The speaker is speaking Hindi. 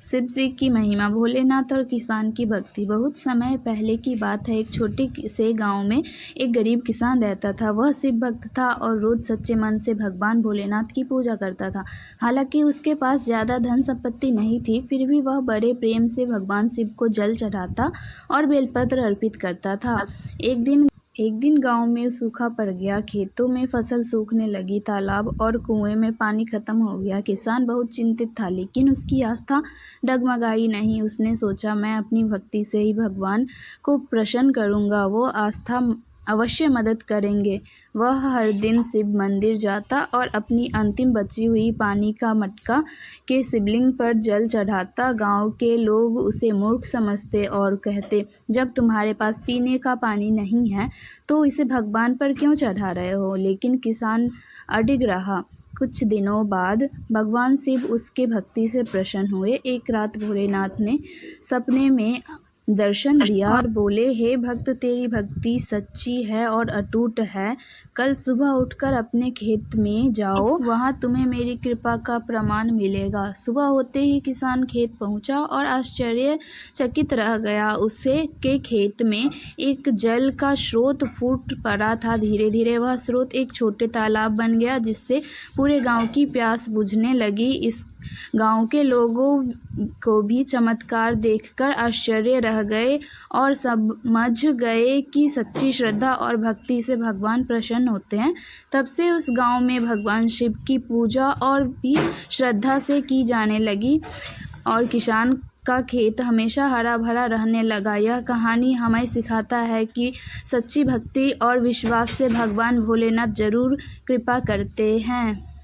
शिव जी की महिमा। भोलेनाथ और किसान की भक्ति। बहुत समय पहले की बात है। एक छोटे से गांव में एक गरीब किसान रहता था। वह शिव भक्त था और रोज सच्चे मन से भगवान भोलेनाथ की पूजा करता था। हालांकि उसके पास ज़्यादा धन संपत्ति नहीं थी, फिर भी वह बड़े प्रेम से भगवान शिव को जल चढ़ाता और बेलपत्र अर्पित करता था। एक दिन गांव में सूखा पड़ गया। खेतों में फसल सूखने लगी, तालाब और कुएं में पानी खत्म हो गया। किसान बहुत चिंतित था, लेकिन उसकी आस्था डगमगाई नहीं। उसने सोचा, मैं अपनी भक्ति से ही भगवान को प्रसन्न करूंगा, वो आस्था अवश्य मदद करेंगे। वह हर दिन शिव मंदिर जाता और अपनी अंतिम बची हुई पानी का मटका के शिवलिंग पर जल चढ़ाता। गांव के लोग उसे मूर्ख समझते और कहते, जब तुम्हारे पास पीने का पानी नहीं है तो इसे भगवान पर क्यों चढ़ा रहे हो। लेकिन किसान अडिग रहा। कुछ दिनों बाद भगवान शिव उसके भक्ति से प्रसन्न हुए। एक रात भोलेनाथ ने सपने में दर्शन दिया और बोले, हे भक्त, तेरी भक्ति सच्ची है और अटूट है। कल सुबह उठकर अपने खेत में जाओ, वहाँ तुम्हें मेरी कृपा का प्रमाण मिलेगा। सुबह होते ही किसान खेत पहुँचा और आश्चर्यचकित रह गया। उसे के खेत में एक जल का स्रोत फूट पड़ा था। धीरे धीरे वह स्रोत एक छोटे तालाब बन गया, जिससे पूरे गांव की प्यास बुझने लगी। इस गांव के लोगों को भी चमत्कार देखकर आश्चर्य रह गए और समझ गए कि सच्ची श्रद्धा और भक्ति से भगवान प्रसन्न होते हैं। तब से उस गांव में भगवान शिव की पूजा और भी श्रद्धा से की जाने लगी और किसान का खेत हमेशा हरा भरा रहने लगा। यह कहानी हमें सिखाता है कि सच्ची भक्ति और विश्वास से भगवान भोलेनाथ जरूर कृपा करते हैं।